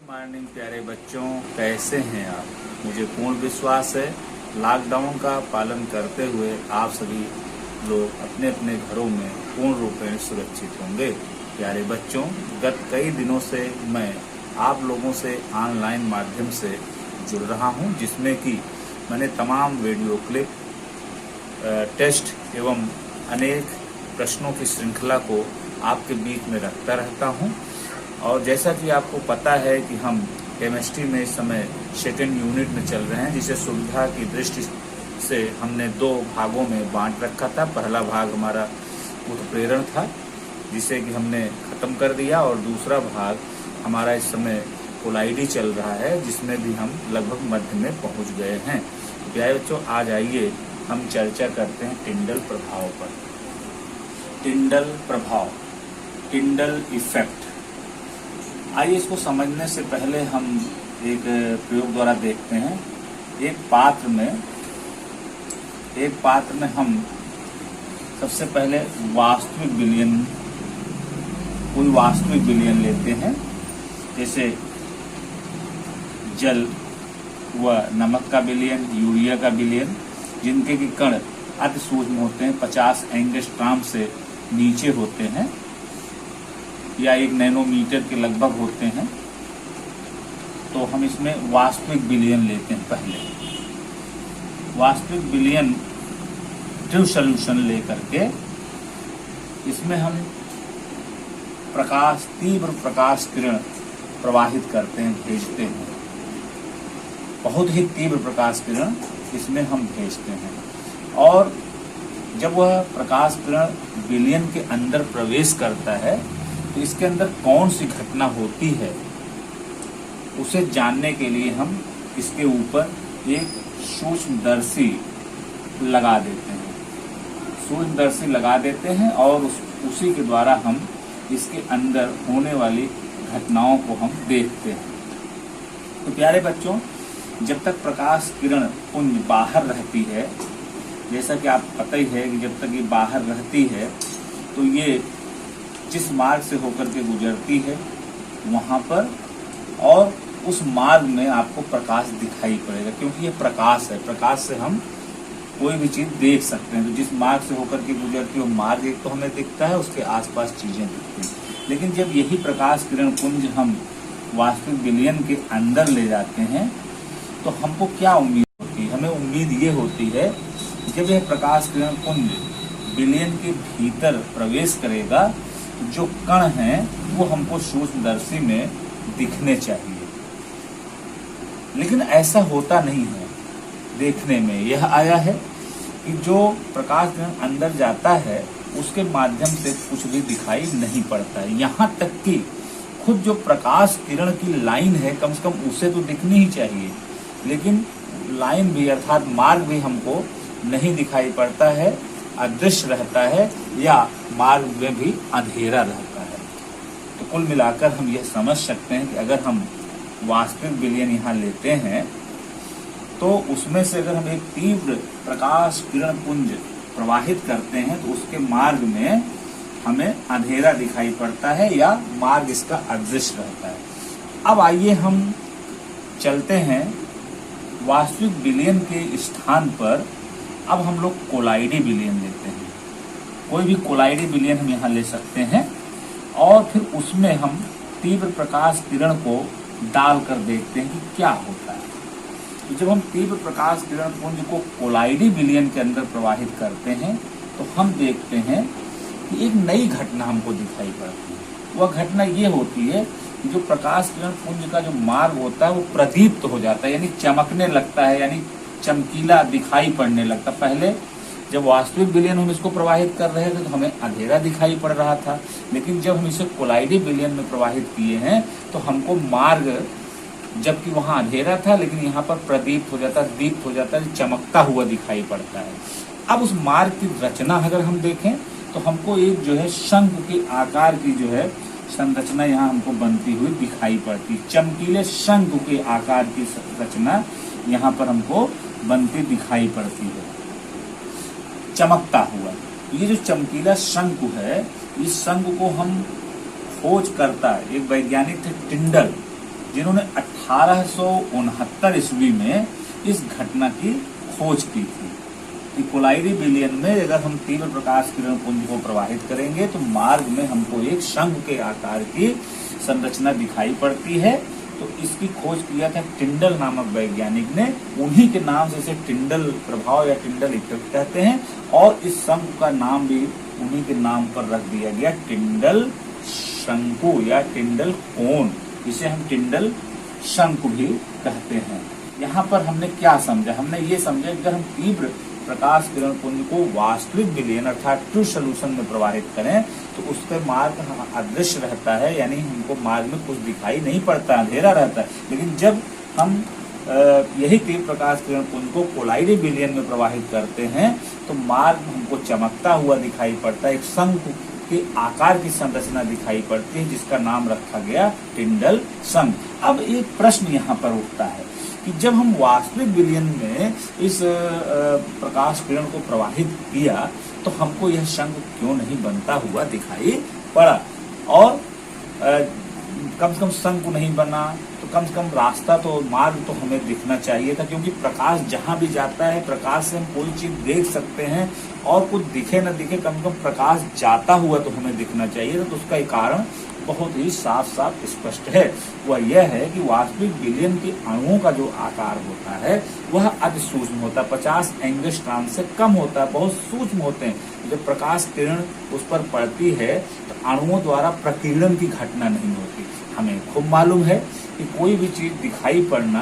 Morning प्यारे बच्चों, कैसे हैं आप। मुझे पूर्ण विश्वास है लॉकडाउन का पालन करते हुए आप सभी लोग अपने अपने घरों में पूर्ण रूप में सुरक्षित होंगे। प्यारे बच्चों, गत कई दिनों से मैं आप लोगों से ऑनलाइन माध्यम से जुड़ रहा हूं, जिसमें कि मैंने तमाम वीडियो क्लिप, टेस्ट एवं अनेक प्रश्नों की श्रृंखला को आपके बीच में रखता रहता हूं। और जैसा कि आपको पता है कि हम केमिस्ट्री में इस समय सेकेंड यूनिट में चल रहे हैं, जिसे सुविधा की दृष्टि से हमने 2 भागों में बांट रखा था। पहला भाग हमारा उत्प्रेरण था, जिसे कि हमने खत्म कर दिया, और दूसरा भाग हमारा इस समय कोलाइडी चल रहा है, जिसमें भी हम लगभग मध्य में पहुंच गए हैं। प्यारे बच्चों, आज आइए हम चर्चा करते हैं टिंडल प्रभाव पर। टिंडल प्रभाव, टिंडल इफेक्ट। आइए इसको समझने से पहले हम एक प्रयोग द्वारा देखते हैं। एक पात्र में हम सबसे पहले कोई वास्तविक विलयन लेते हैं, जैसे जल व नमक का विलयन, यूरिया का विलयन, जिनके की कण अति सूक्ष्म होते हैं, 50 एंगस्ट्रॉम से नीचे होते हैं या 1 नैनोमीटर के लगभग होते हैं। तो हम इसमें वास्तविक विलयन लेते हैं। पहले वास्तविक विलयन ट्रू सॉल्यूशन लेकर के इसमें हम तीव्र प्रकाश किरण प्रवाहित करते हैं, भेजते हैं। बहुत ही तीव्र प्रकाश किरण इसमें हम भेजते हैं, और जब वह प्रकाश किरण विलयन के अंदर प्रवेश करता है तो इसके अंदर कौन सी घटना होती है उसे जानने के लिए हम इसके ऊपर एक सूक्ष्मदर्शी लगा देते हैं और उसी के द्वारा हम इसके अंदर होने वाली घटनाओं को हम देखते हैं। तो प्यारे बच्चों, जब तक प्रकाश किरण पुंज बाहर रहती है, जैसा कि आप पता ही है कि जब तक ये बाहर रहती है तो ये जिस मार्ग से होकर के गुजरती है वहां पर, और उस मार्ग में आपको प्रकाश दिखाई पड़ेगा, क्योंकि ये प्रकाश है। प्रकाश से हम कोई भी चीज देख सकते हैं। तो जिस मार्ग से होकर के गुजरती है वो मार्ग एक तो हमें दिखता है, उसके आसपास चीजें दिखती हैं। लेकिन जब यही प्रकाश किरण पुंज हम वास्तविक विलयन के अंदर ले जाते हैं तो हमको क्या उम्मीद होती है? हमें उम्मीद ये होती है कि जब यह प्रकाश किरण पुंज विलयन के भीतर प्रवेश करेगा, जो कण हैं वो हमको सूक्ष्मदर्शी में दिखने चाहिए। लेकिन ऐसा होता नहीं है। देखने में यह आया है कि जो प्रकाश किरण अंदर जाता है उसके माध्यम से कुछ भी दिखाई नहीं पड़ता है। यहाँ तक कि खुद जो प्रकाश किरण की लाइन है, कम से कम उसे तो दिखनी ही चाहिए, लेकिन लाइन भी अर्थात मार्ग भी हमको नहीं दिखाई पड़ता है, अदृश्य रहता है, या मार्ग में भी अंधेरा रहता है। तो कुल मिलाकर हम यह समझ सकते हैं कि अगर हम वास्तविक विलयन यहाँ लेते हैं तो उसमें से अगर हम एक तीव्र प्रकाश किरण पुंज प्रवाहित करते हैं तो उसके मार्ग में हमें अंधेरा दिखाई पड़ता है या मार्ग इसका अदृश्य रहता है। अब आइए हम चलते हैं वास्तविक विलयन के स्थान पर। अब हम लोग कोलाइडी विलयन लेते हैं। कोई भी कोलाइडी विलयन हम यहाँ ले सकते हैं, और फिर उसमें हम तीव्र प्रकाश किरण को डालकर देखते हैं कि क्या होता है। तो जब हम तीव्र प्रकाश किरण पुंज को कोलाइडी विलयन के अंदर प्रवाहित करते हैं तो हम देखते हैं कि एक नई घटना हमको दिखाई पड़ती है। वह घटना ये होती है कि जो प्रकाश किरण पुंज का जो मार्ग होता है वो प्रदीप्त हो जाता है, यानी चमकने लगता है, यानी चमकीला दिखाई पड़ने लगता। पहले जब वास्तविक विलयन हम इसको प्रवाहित कर रहे थे तो हमें अंधेरा दिखाई पड़ रहा था, लेकिन जब हम इसे कोलाइडी विलयन में प्रवाहित किए हैं तो हमको मार्ग, जबकि वहां अंधेरा था लेकिन यहाँ पर प्रदीप्त हो जाता है, चमकता हुआ दिखाई पड़ता है। अब उस मार्ग की रचना अगर हम देखें तो हमको एक जो है शंकु के आकार की जो है संरचना यहाँ हमको बनती हुई दिखाई पड़ती। चमकीले शंकु के आकार की रचना यहाँ पर हमको बनती दिखाई पड़ती है, चमकता हुआ। ये जो चमकीला शंकु है, इस शंकु को हम खोज करता है एक वैज्ञानिक थे टिंडल। जिन्होंने 1869 ईस्वी में इस घटना की खोज की थी कि कोलाइडी विलयन में अगर हम तीव्र प्रकाश किरण पुंज को प्रवाहित करेंगे तो मार्ग में हमको एक शंख के आकार की संरचना दिखाई पड़ती है। तो इसकी खोज किया था टिंडल नामक वैज्ञानिक ने, उन्हीं के नाम से इसे टिंडल प्रभाव या टिंडल इफेक्ट कहते हैं, और इस शंख का नाम भी उन्हीं के नाम पर रख दिया गया, टिंडल शंकु या टिंडल कोन, इसे हम टिंडल शंकु भी कहते हैं। यहाँ पर हमने क्या समझा, हमने ये समझा कि अगर हम तीव्र प्रकाश किरण पुंज को वास्तविक विलयन अर्थात ट्रू सोल्यूशन में प्रवाहित करें तो उसका मार्ग अदृश्य रहता है, यानी हमको मार्ग में कुछ दिखाई नहीं पड़ता, अंधेरा रहता है। लेकिन जब हम यही तीव्र प्रकाश किरण पुंज को कोलाइडी विलयन में प्रवाहित करते हैं तो मार्ग हमको चमकता हुआ दिखाई पड़ता है, एक शंख के आकार की संरचना दिखाई पड़ती है जिसका नाम रखा गया टिंडल शंख। अब एक प्रश्न यहाँ पर उठता है कि जब हम वास्तविक विलयन में इस प्रकाश किरण को प्रवाहित किया तो हमको यह शंख क्यों नहीं बनता हुआ दिखाई पड़ा, और कम से कम शंख नहीं बना तो कम से कम रास्ता तो मार्ग तो हमें दिखना चाहिए था, क्योंकि प्रकाश जहां भी जाता है प्रकाश से हम कोई चीज देख सकते हैं, और कुछ दिखे न दिखे कम से कम प्रकाश जाता हुआ तो हमें दिखना चाहिए। तो उसका एक कारण बहुत ही साफ साफ स्पष्ट है, वह यह है कि वास्तविक विलयन के अणुओं का जो आकार होता है वह अति सूक्ष्म होता है, 50 एंगस्ट्रॉम से कम होता है, बहुत सूक्ष्म होते हैं। जब प्रकाश किरण उस पर पड़ती है तो अणुओं द्वारा प्रकीर्णन की घटना नहीं होती। हमें खूब मालूम है कि कोई भी चीज दिखाई पड़ना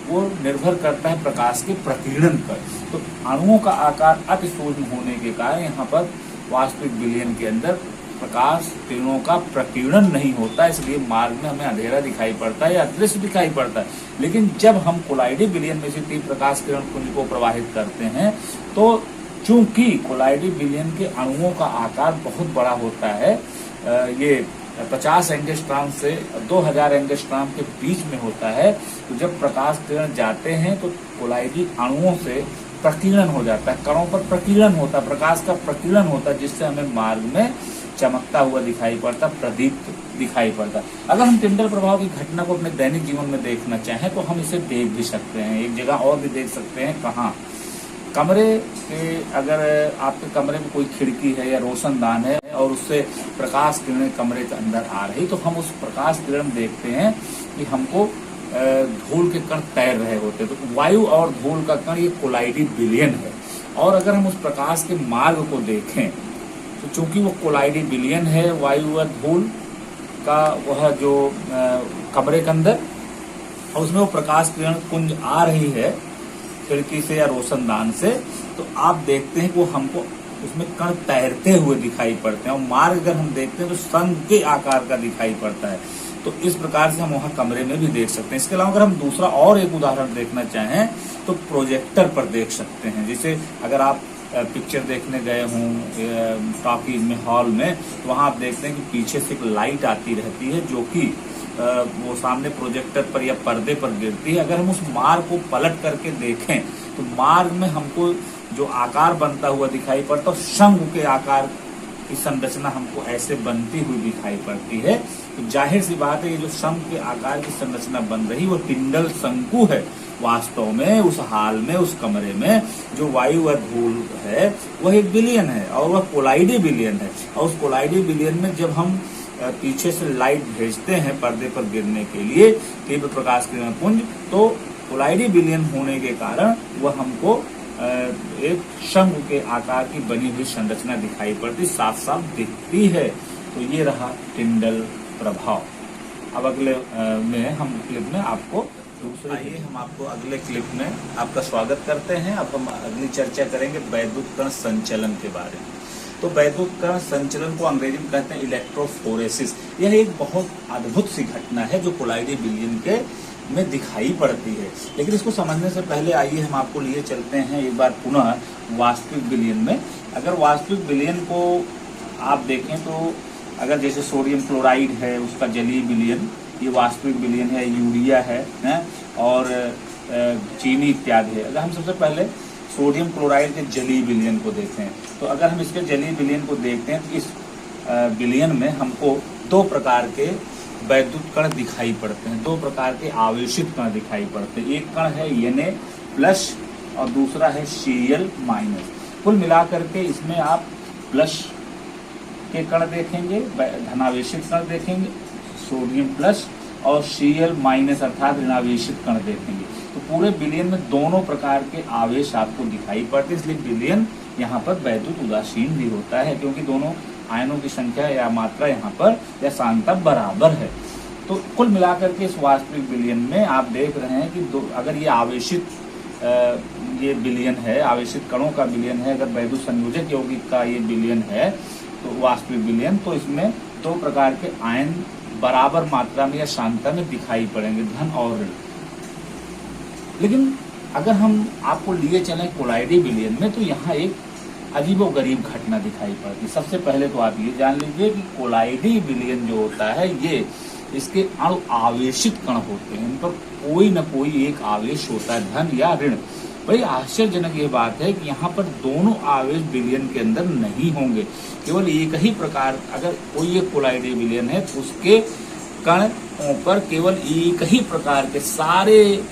वो निर्भर करता है प्रकाश के प्रकीर्णन पर। तो अणुओं का आकार अति सूक्ष्म होने के कारण यहाँ पर वास्तविक विलयन के अंदर प्रकाश किरणों का प्रकीर्णन नहीं होता, इसलिए मार्ग में हमें अंधेरा दिखाई पड़ता है या अदृश्य दिखाई पड़ता है। लेकिन जब हम कोलाइडी विलयन में से तीव्र प्रकाश किरण पुंज को प्रवाहित करते हैं तो चूंकि कोलाइडी विलयन के अणुओं का आकार बहुत बड़ा होता है, ये 50 एंगस्ट्रॉम से 2000 एंगस्ट्रॉम के बीच में होता है, तो जब प्रकाश किरण जाते हैं तो कोलाइडी अणुओं से प्रकीर्णन हो जाता है, कणों पर प्रकीर्णन होता है, प्रकाश का प्रकीर्णन होता है, जिससे हमें मार्ग में चमकता हुआ दिखाई पड़ता, प्रदीप्त दिखाई पड़ता। अगर हम टिंडल प्रभाव की घटना को अपने दैनिक जीवन में देखना चाहें तो हम इसे देख भी सकते हैं, एक जगह और भी देख सकते हैं। कहाँ? कमरे के, अगर आपके कमरे में कोई खिड़की है या रोशनदान है और उससे प्रकाश किरणें कमरे के अंदर आ रही, तो हम उस प्रकाश किरण देखते हैं कि हमको धूल के कण तैर रहे होते हैं। तो वायु और धूल का कण ये कोलाइडी विलयन है, और अगर हम उस प्रकाश के मार्ग को देखें तो चूंकि वो कोलाइडी विलयन है, वायु और धूल का वह जो कमरे के अंदर, और उसमें वो प्रकाश किरण पुंज आ रही है खिड़की से या रोशनदान से, तो आप देखते हैं कि वो हमको उसमें कण तैरते हुए दिखाई पड़ते हैं, और मार्ग अगर हम देखते हैं तो शंख के आकार का दिखाई पड़ता है। तो इस प्रकार से हम वहाँ कमरे में भी देख सकते हैं। इसके अलावा अगर हम दूसरा और एक उदाहरण देखना चाहें तो प्रोजेक्टर पर देख सकते हैं। जैसे अगर आप पिक्चर देखने गए हों टॉकीज में, हॉल में, तो वहाँ आप देखते हैं कि पीछे से एक लाइट आती रहती है जो कि वो सामने प्रोजेक्टर पर या पर्दे पर गिरती है। अगर हम उस मार्ग को पलट करके देखें तो मार्ग में हमको जो आकार बनता हुआ दिखाई पड़ता है, शंख के आकार की संरचना हमको ऐसे बनती हुई दिखाई पड़ती है। तो जाहिर सी बात है, ये जो शंख के आकार की संरचना बन रही वो टिंडल शंकु है। वास्तव में उस हाल में, उस कमरे में जो वायु व धूल है वह एक विलयन है, और वह कोलाइडी विलयन है। और उस कोलाइडी विलयन में जब हम पीछे से लाइट भेजते हैं पर्दे पर गिरने के लिए तीव्र प्रकाश किरण पुंज, तो कोलाइडी विलयन होने के कारण वह हमको एक शंख के आकार की बनी हुई संरचना दिखाई पड़ती, साफ साफ दिखती है। तो ये रहा टिंडल प्रभाव। अब अगले में हम क्लिप में आपको आइए हम आपको अगले क्लिप में आपका स्वागत करते हैं। अब हम अगली चर्चा करेंगे वैद्युत कण संचलन के बारे में। तो वैद्युत कण संचलन को अंग्रेजी में कहते हैं इलेक्ट्रोफोरेसिस। यह एक बहुत अद्भुत सी घटना है जो कोलाइडी विलयन के में दिखाई पड़ती है। लेकिन इसको समझने से पहले आइए हम आपको लिए चलते हैं एक बार पुनः वास्तविक विलयन में। अगर वास्तविक विलयन को आप देखें तो अगर जैसे सोडियम क्लोराइड है उसका जलीय विलयन, ये वास्तविक विलयन है, यूरिया है और चीनी इत्यादि है। अगर हम सबसे पहले सोडियम क्लोराइड के जलीय विलयन को देखें तो अगर हम इसके जलीय विलयन को देखते हैं तो इस विलयन में हमको दो प्रकार के वैद्युत कण दिखाई पड़ते हैं, दो प्रकार के आवेशित कण दिखाई पड़ते हैं। एक कण है Na+ और दूसरा है Cl-। कुल मिलाकर के इसमें आप प्लस के कण देखेंगे, धनावेशित कण देखेंगे सोडियम+ और Cl- अर्थात ऋणावेशित कण देखेंगे। तो पूरे विलयन में दोनों प्रकार के आवेश आपको दिखाई पड़ते हैं, इसलिए विलयन यहाँ पर वैद्युत उदासीन भी होता है, क्योंकि दोनों आयनों की संख्या या मात्रा यहाँ पर या सांतता बराबर है। तो कुल मिलाकर के इस वास्तविक विलयन में आप देख रहे हैं कि अगर ये आवेशित ये विलयन है, आवेशित कणों का विलयन है, अगर वैद्युत संयोजक यौगिक का ये विलयन है तो वास्तविक विलयन, तो इसमें दो प्रकार के आयन बराबर मात्रा में या सांतता में दिखाई पड़ेंगे, धन और ऋण। लेकिन अगर हम आपको लिए चलें कोलाइडी विलयन में, तो यहाँ एक अजीबोगरीब घटना दिखाई पड़ती है। सबसे पहले तो आप ये जान लीजिए कि कोलाइडी विलयन जो होता है ये इसके अणु आवेशित कण होते हैं, इन पर कोई न कोई एक आवेश होता है, धन या ऋण। बड़ी आश्चर्यजनक ये बात है कि यहाँ पर दोनों आवेश विलयन के अंदर नहीं होंगे, केवल एक ही प्रकार, अगर कोई एक कोलाइडी विलयन है तो उसके कणों पर केवल एक ही प्रकार के, सारे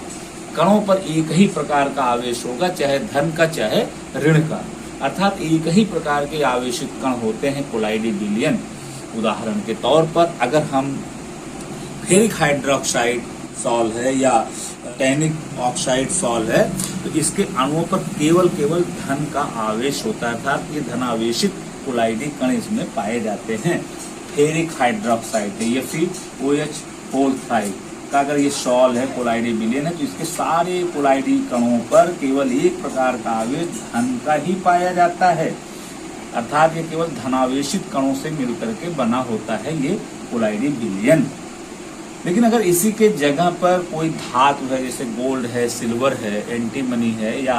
कणों पर एक ही प्रकार का आवेश होगा, चाहे धन का चाहे ऋण का, अर्थात एक ही प्रकार के आवेशित कण होते हैं कोलाइडी विलयन। उदाहरण के तौर पर अगर हम फेरिक हाइड्रोक्साइड सॉल है या टैनिक ऑक्साइड सॉल है, तो इसके अणुओं पर केवल धन का आवेश होता है, अर्थात ये धनावेशित कोलाइडी कण इसमें पाए जाते हैं। फेरिक हाइड्रोक्साइड है FeOH का अगर ये सॉल है, कोलाइडी विलयन है, तो इसके सारे कोलाइडी कणों पर केवल एक प्रकार का आवेश धन का ही पाया जाता है, अर्थात ये केवल धनावेशित कणों से मिलकर के बना होता है ये कोलाइडी विलयन। लेकिन अगर इसी के जगह पर कोई धातु है, जैसे गोल्ड है, सिल्वर है, एंटीमनी है या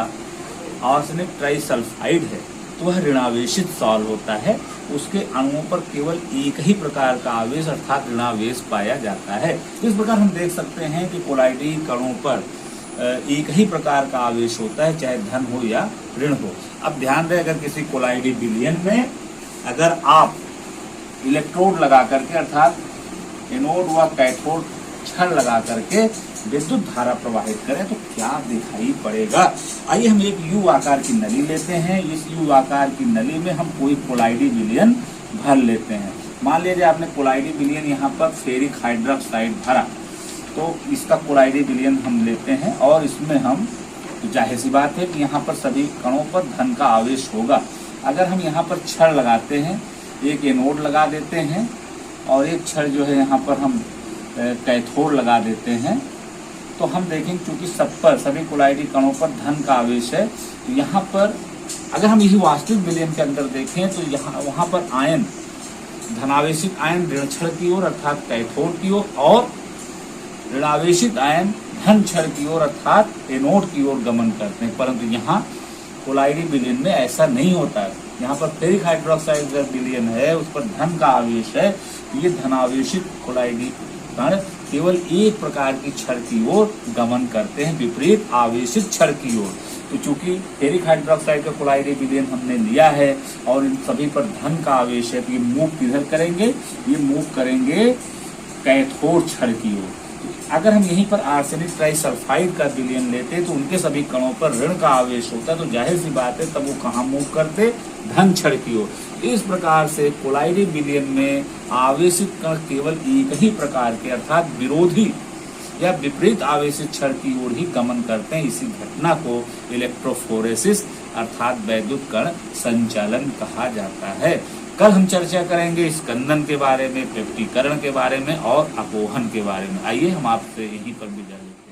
आर्सेनिक ट्राइसल्फाइड है, तो वह ऋणावेशित सॉल होता है, उसके अणुओं पर केवल एक ही प्रकार का आवेश अर्थात ऋणावेश पाया जाता है। तो इस प्रकार हम देख सकते हैं कि कोलाइडी कणों पर एक ही प्रकार का आवेश होता है, चाहे धन हो या ऋण हो। अब ध्यान दें, अगर किसी कोलाइडी विलयन में अगर आप इलेक्ट्रोड लगा करके, अर्थात एनोड व कैथोड छड़ लगा करके विद्युत धारा प्रवाहित करें तो क्या दिखाई पड़ेगा। आइए हम एक यू आकार की नली लेते हैं, इस यू आकार की नली में हम कोई कोलाइडी विलयन भर लेते हैं। मान लीजिए आपने कोलाइडी विलयन यहाँ पर फेरिक हाइड्रोक्साइड भरा, तो इसका कोलाइडी विलयन हम लेते हैं और इसमें हम, तो जाहिर सी बात है कि यहाँ पर सभी कणों पर धन का आवेश होगा। अगर हम यहाँ पर छड़ लगाते हैं, एक एनोड लगा देते हैं और एक छड़ जो है यहाँ पर हम कैथोड लगा देते हैं, तो हम देखेंगे चूंकि सभी कोलाइडी कणों पर धन का आवेश है, तो यहाँ पर अगर हम यही वास्तविक विलयन के अंदर देखें तो वहाँ पर आयन, धनावेशित आयन ऋण छड़ की ओर अर्थात कैथोड की ओर और ऋणावेशित आयन धन छड़ की ओर अर्थात एनोड की ओर गमन करते हैं। परंतु यहाँ कोलाइडी विलयन में ऐसा नहीं होता है। यहाँ पर फेरिक हाइड्रोक्साइड विलयन है, उस पर धन का आवेश है, ये धनावेशित कोलाइडी कण केवल एक प्रकार की छड़ की ओर गमन करते हैं, विपरीत आवेशित छड़ की ओर। तो चूंकि फेरिक हाइड्रोक्साइड का कोलाइडी विलयन हमने लिया है और इन सभी पर धन का आवेश है, तो ये मूव किधर करेंगे, ये मूव करेंगे कैथोड छड़ की ओर। अगर हम यहीं पर आर्सेनिक ट्राइसल्फाइड का विलयन लेते तो उनके सभी कणों पर ऋण का आवेश होता, तो जाहिर सी बात है तब वो कहाँ मूव करते, धन छड़ की ओर। इस प्रकार से कोलाइडी विलयन में आवेशित कण केवल एक ही प्रकार के अर्थात विरोधी या विपरीत आवेशित छड़ की ओर ही गमन करते हैं। इसी घटना को इलेक्ट्रोफोरेसिस अर्थात वैद्युत कण संचालन कहा जाता है। कल हम चर्चा करेंगे स्कंदन के बारे में, पेप्टीकरण के बारे में और अपोहन के बारे में। आइए हम आपसे यहीं पर विदा लेते हैं।